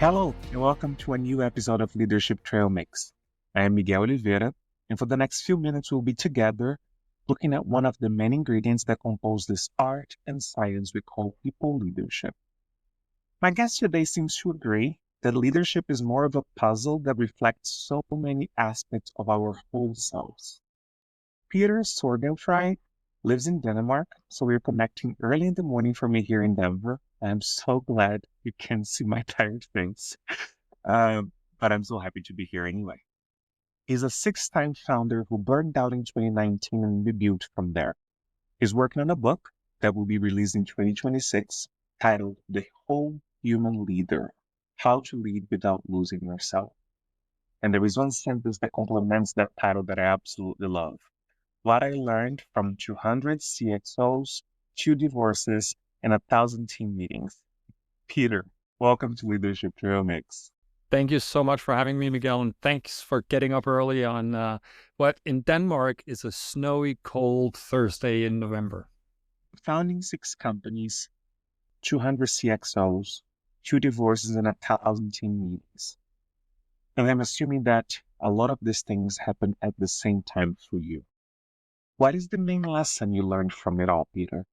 Hello, and welcome to a new episode of Leadership Trail Mix. I am Miguel Oliveira, and for the next few minutes, we'll be together looking at one of the many ingredients that compose this art and science we call people leadership. My guest today seems to agree that leadership is more of a puzzle that reflects so many aspects of our whole selves. Peter Sorgenfrei lives in Denmark, so we're connecting early in the morning for me here in Denver. I'm so glad you can see my tired face, um, but I'm so happy to be here anyway. He's a six-time founder who burned out in 2019 and rebuilt from there. He's working on a book that will be released in 2026 titled The Whole Human Leader: How to Lead Without Losing Yourself. And there is one sentence that complements that title that I absolutely love. What I learned from 200 CXOs, 2 divorces, and 1,000 team meetings. Peter, welcome to Leadership Trail Mix. Thank you so much for having me, Miguel, and thanks for getting up early on what in Denmark is a snowy, cold Thursday in November. Founding 6 companies, 200 CXOs, 2 divorces, and 1,000 team meetings. And I'm assuming that a lot of these things happen at the same time for you. What is the main lesson you learned from it all, Peter?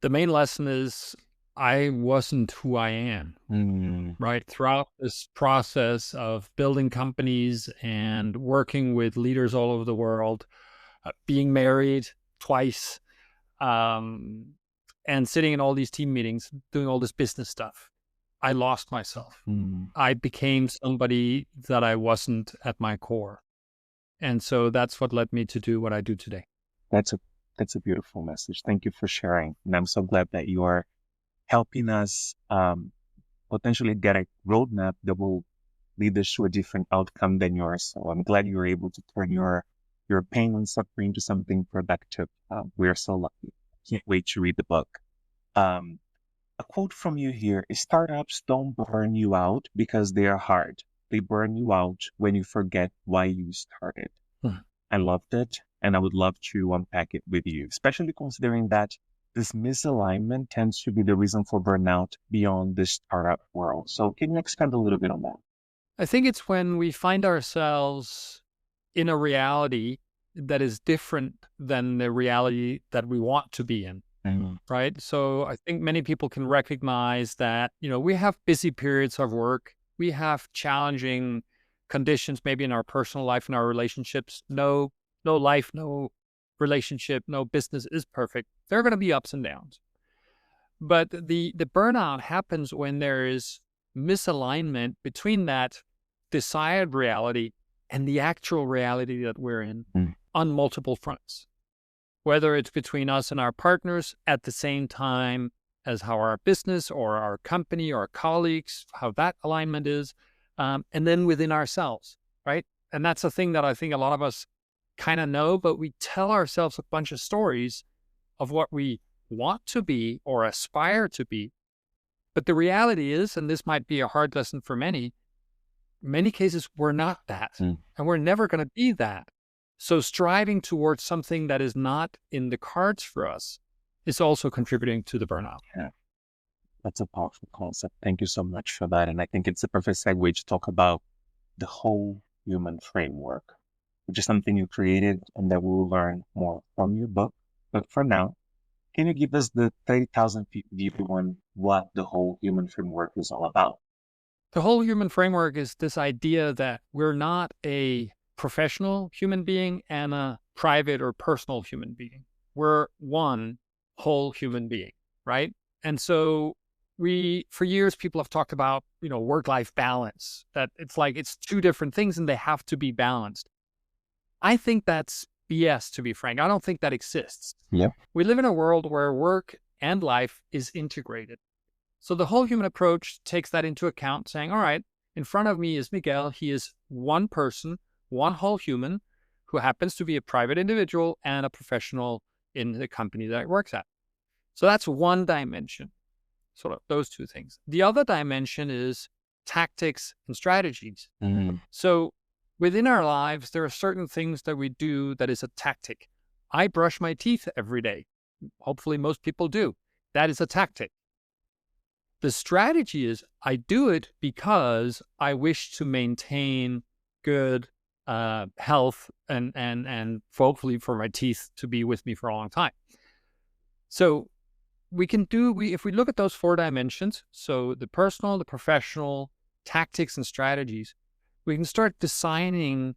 The main lesson is I wasn't who I am, right? Throughout this process of building companies and working with leaders all over the world, being married twice, and sitting in all these team meetings, doing all this business stuff, I lost myself. I became somebody that I wasn't at my core. And so that's what led me to do what I do today. That's a beautiful message. Thank you for sharing. And I'm so glad that you are helping us potentially get a roadmap that will lead us to a different outcome than yours. So I'm glad you were able to turn your pain and suffering to something productive. We are so lucky. Can't wait to read the book. A quote from you here is: startups don't burn you out because they are hard. They burn you out when you forget why you started. I loved it, and I would love to unpack it with you, especially considering that this misalignment tends to be the reason for burnout beyond the startup world. So can you expand a little bit on that? I think it's when we find ourselves in a reality that is different than the reality that we want to be in, right? So I think many people can recognize that, we have busy periods of work. We have challenging conditions, maybe in our personal life, in our relationships. No life, no relationship, no business is perfect. There are going to be ups and downs. But the burnout happens when there is misalignment between that desired reality and the actual reality that we're in on multiple fronts. Whether it's between us and our partners at the same time as how our business or our company or our colleagues, how that alignment is, and then within ourselves, right? And that's a thing that I think a lot of us kind of know, but we tell ourselves a bunch of stories of what we want to be or aspire to be. But the reality is, and this might be a hard lesson for many cases, we're not that. And we're never going to be that. So striving towards something that is not in the cards for us is also contributing to the burnout. Yeah. That's a powerful concept. Thank you so much for that. And I think it's a perfect segue to talk about the whole human framework, which is something you created and that we'll learn more from your book. But for now, can you give us the 30,000 feet view on what the whole human framework is all about? The whole human framework is this idea that we're not a professional human being and a private or personal human being. We're one whole human being, right? And so for years, people have talked about, work-life balance, that it's two different things and they have to be balanced. I think that's BS, to be frank. I don't think that exists. Yep. We live in a world where work and life is integrated. So the whole human approach takes that into account, saying, all right, in front of me is Miguel. He is one person, one whole human who happens to be a private individual and a professional in the company that he works at. So that's one dimension, sort of those two things. The other dimension is tactics and strategies. So within our lives, there are certain things that we do that is a tactic. I brush my teeth every day. Hopefully most people do. That is a tactic. The strategy is I do it because I wish to maintain good health and hopefully for my teeth to be with me for a long time. So if we look at those 4 dimensions, so the personal, the professional, tactics and strategies, we can start designing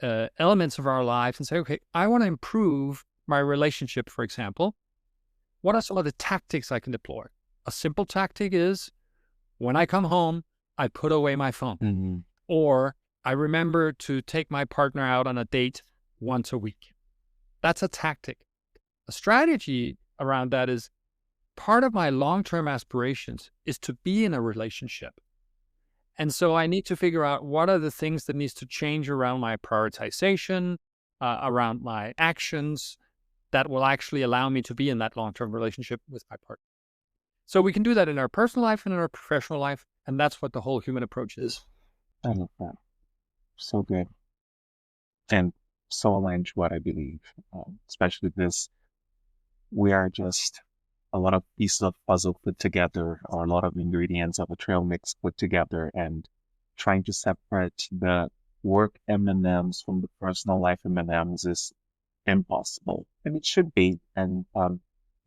elements of our lives and say, okay, I want to improve my relationship, for example. What are some of the tactics I can deploy? A simple tactic is when I come home, I put away my phone. Mm-hmm. Or I remember to take my partner out on a date once a week. That's a tactic. A strategy around that is part of my long-term aspirations is to be in a relationship. And so I need to figure out what are the things that needs to change around my prioritization, around my actions that will actually allow me to be in that long-term relationship with my partner. So we can do that in our personal life and in our professional life. And that's what the whole human approach is. I love that. So good. And so aligned to what I believe, especially this, we are just a lot of pieces of puzzle put together, or a lot of ingredients of a trail mix put together, and trying to separate the work M&Ms from the personal life M&Ms is impossible, and it should be. And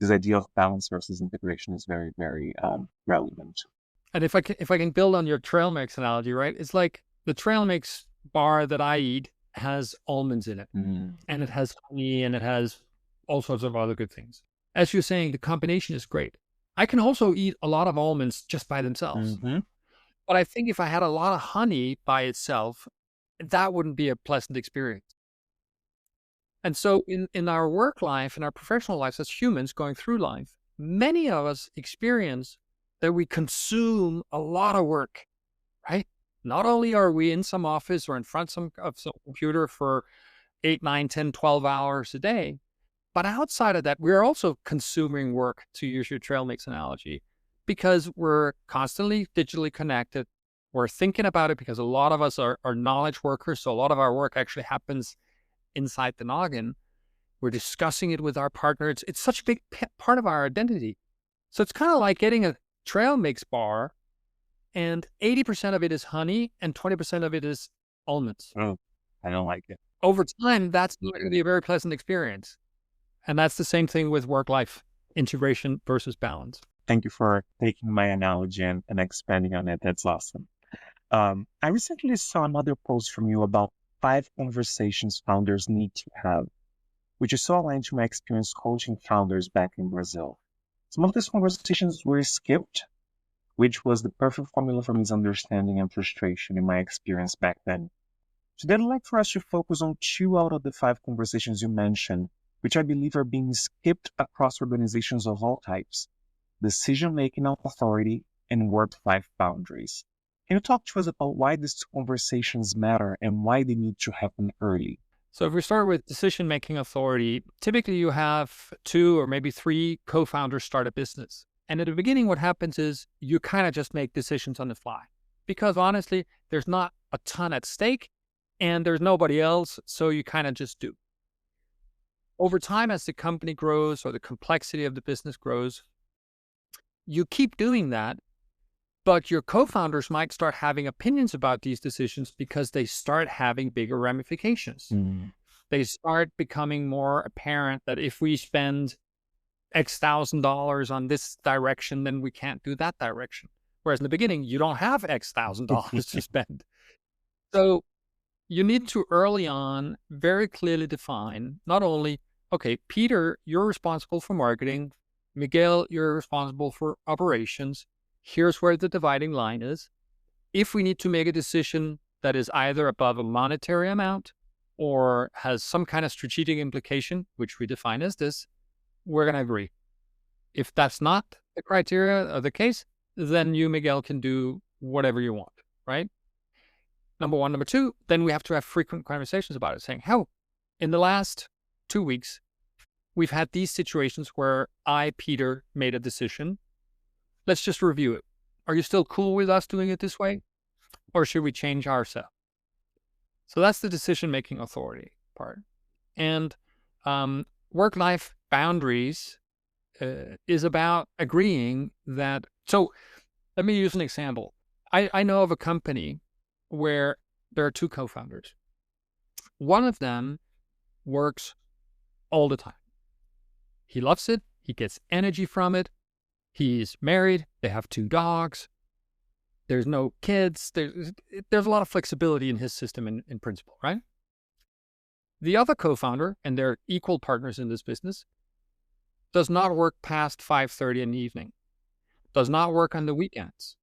this idea of balance versus integration is very, very relevant. And if I can build on your trail mix analogy, right? It's like the trail mix bar that I eat has almonds in it, and it has honey, and it has all sorts of other good things. As you're saying, the combination is great. I can also eat a lot of almonds just by themselves. But I think if I had a lot of honey by itself, that wouldn't be a pleasant experience. And so in our work life, in our professional lives as humans going through life, many of us experience that we consume a lot of work, right? Not only are we in some office or in front of some computer for 8, 9, 10, 12 hours a day, but outside of that, we're also consuming work, to use your trail mix analogy, because we're constantly digitally connected. We're thinking about it because a lot of us are knowledge workers. So a lot of our work actually happens inside the noggin. We're discussing it with our partner. It's such a big part of our identity. So it's kind of like getting a trail mix bar, and 80% of it is honey and 20% of it is almonds. Oh, I don't like it. Over time, that's going to be a very pleasant experience. And that's the same thing with work-life integration versus balance. Thank you for taking my analogy and expanding on it. That's awesome. I recently saw another post from you about 5 conversations founders need to have, which is so aligned to my experience coaching founders back in Brazil. Some of these conversations were skipped, which was the perfect formula for misunderstanding and frustration in my experience back then. Today, I'd like for us to focus on 2 out of the 5 conversations you mentioned, which I believe are being skipped across organizations of all types: decision-making authority and work-life boundaries. Can you talk to us about why these conversations matter and why they need to happen early? So if we start with decision-making authority, typically you have 2 or maybe 3 co-founders start a business. And at the beginning, what happens is you kind of just make decisions on the fly, because honestly, there's not a ton at stake and there's nobody else. So you kind of just do. Over time, as the company grows or the complexity of the business grows, you keep doing that, but your co-founders might start having opinions about these decisions because they start having bigger ramifications. They start becoming more apparent that if we spend X $1,000 on this direction, then we can't do that direction. Whereas in the beginning, you don't have X $1,000 to spend. So you need to early on very clearly define not only, okay, Peter, you're responsible for marketing. Miguel, you're responsible for operations. Here's where the dividing line is. If we need to make a decision that is either above a monetary amount or has some kind of strategic implication, which we define as this, we're going to agree. If that's not the criteria or the case, then you, Miguel, can do whatever you want, right? Number 1. Number 2, then we have to have frequent conversations about it, saying, how in the last 2 weeks, we've had these situations where I, Peter, made a decision. Let's just review it. Are you still cool with us doing it this way? Or should we change ourselves? So that's the decision-making authority part. And work-life boundaries is about agreeing that, so Let me use an example. I know of a company where there are two co-founders. One of them works all the time. He loves it. He gets energy from it. He's married. They have 2 dogs. There's no kids. There's a lot of flexibility in his system in principle, right? The other co-founder, and they're equal partners in this business, does not work past 5:30 in the evening, does not work on the weekends,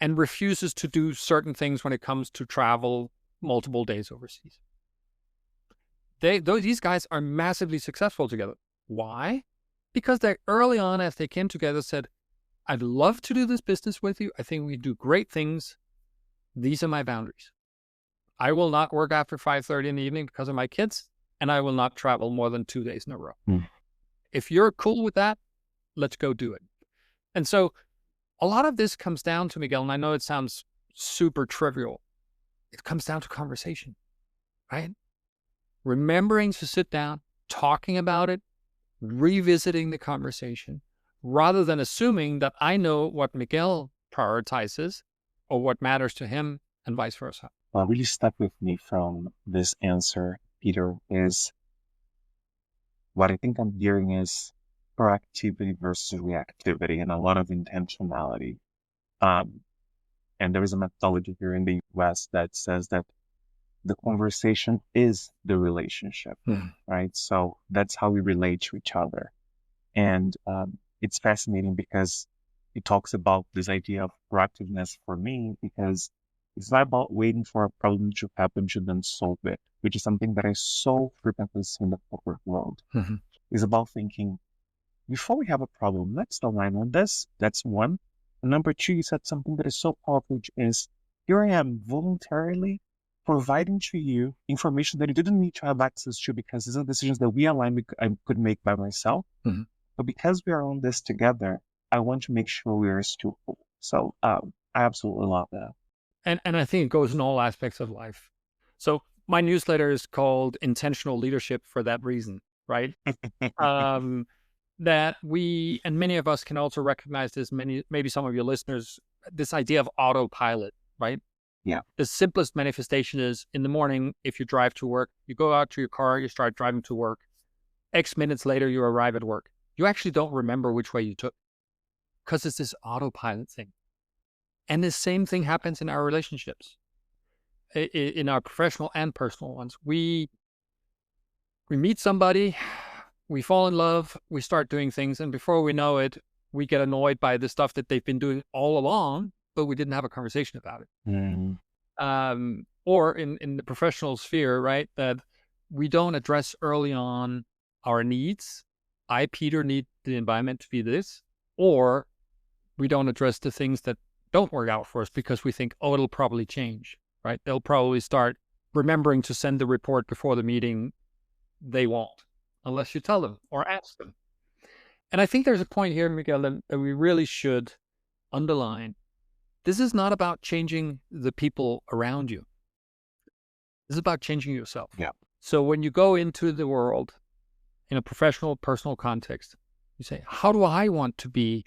and refuses to do certain things when it comes to travel multiple days overseas. These guys are massively successful together. Why? Because they early on, as they came together, said, I'd love to do this business with you. I think we do great things. These are my boundaries. I will not work after 5:30 in the evening because of my kids, and I will not travel more than 2 days in a row. If you're cool with that, let's go do it. And so a lot of this comes down to, Miguel, and I know it sounds super trivial. It comes down to conversation, right? Remembering to sit down, talking about it, revisiting the conversation, rather than assuming that I know what Miguel prioritizes or what matters to him and vice versa. What really stuck with me from this answer, Peter, is what I think I'm hearing is proactivity versus reactivity and a lot of intentionality. And there is a methodology here in the US that says that the conversation is the relationship, right? So that's how we relate to each other. And it's fascinating because it talks about this idea of proactiveness for me, because it's not about waiting for a problem to happen to then solve it, which is something that I so frequently see in the corporate world. It's about thinking, before we have a problem, let's align on this. That's one. And number two, you said something that is so powerful, which is, here I am voluntarily providing to you information that you didn't need to have access to because these are decisions that we align I could make by myself. But because we are on this together, I want to make sure we are still cool. So I absolutely love that. And I think it goes in all aspects of life. So my newsletter is called Intentional Leadership for that reason, right? That we, and many of us can also recognize this, maybe some of your listeners, this idea of autopilot, right? Yeah. The simplest manifestation is in the morning, if you drive to work, you go out to your car, you start driving to work. X minutes later, you arrive at work. You actually don't remember which way you took because it's this autopilot thing. And the same thing happens in our relationships, in our professional and personal ones. We meet somebody, we fall in love, we start doing things, and before we know it, we get annoyed by the stuff that they've been doing all along, but we didn't have a conversation about it. Or in the professional sphere, right, that we don't address early on our needs. I, Peter, need the environment to be this, or we don't address the things that don't work out for us because we think, oh, it'll probably change, right? They'll probably start remembering to send the report before the meeting. They won't, unless you tell them or ask them. And I think there's a point here, Miguel, that we really should underline. This is not about changing the people around you. This is about changing yourself. Yeah. So when you go into the world in a professional, personal context, you say, how do I want to be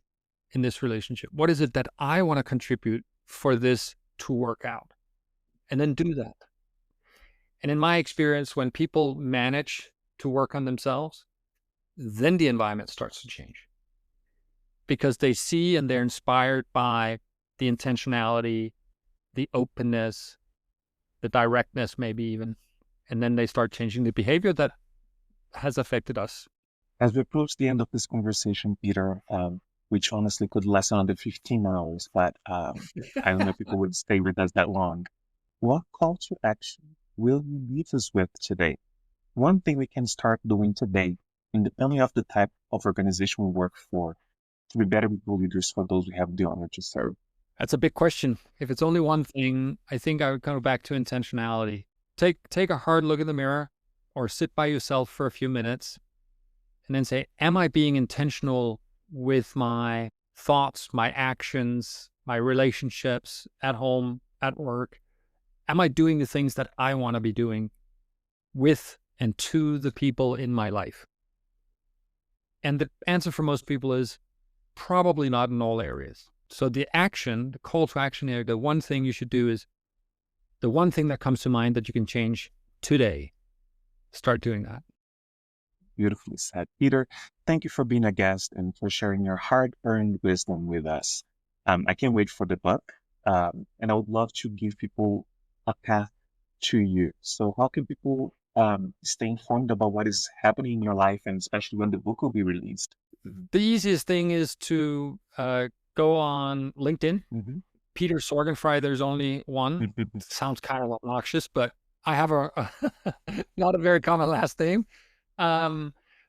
in this relationship? What is it that I want to contribute for this to work out? And then do that. And in my experience, when people manage to work on themselves, then the environment starts to change because they see and they're inspired by the intentionality, the openness, the directness, maybe even. And then they start changing the behavior that has affected us. As we approach the end of this conversation, Peter, which honestly could last another 15 hours, but I don't know if people would stay with us that long. What call to action will you leave us with today? One thing we can start doing today, independently of the type of organization we work for, to be better people leaders for those we have the honor to serve. That's a big question. If it's only one thing, I think I would go back to intentionality. Take a hard look in the mirror or sit by yourself for a few minutes and then say, am I being intentional with my thoughts, my actions, my relationships at home, at work? Am I doing the things that I want to be doing with and to the people in my life? And the answer for most people is probably not in all areas. So the action, the call to action here, the one thing you should do is the one thing that comes to mind that you can change today. Start doing that. Beautifully said. Peter, thank you for being a guest and for sharing your hard-earned wisdom with us. I can't wait for the book, and I would love to give people a path to you. So how can people stay informed about what is happening in your life, and especially when the book will be released? The easiest thing is to go on LinkedIn. Mm-hmm. Peter Sorgenfrei, there's only one. Sounds kind of obnoxious, but I have a not a very common last name.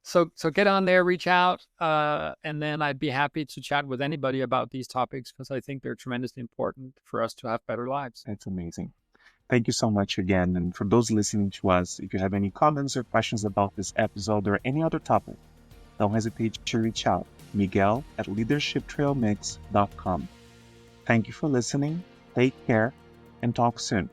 So get on there, reach out, and then I'd be happy to chat with anybody about these topics because I think they're tremendously important for us to have better lives. That's amazing. Thank you so much again. And for those listening to us, if you have any comments or questions about this episode or any other topic, don't hesitate to reach out. Miguel at leadershiptrailmix.com. Thank you for listening. Take care and talk soon.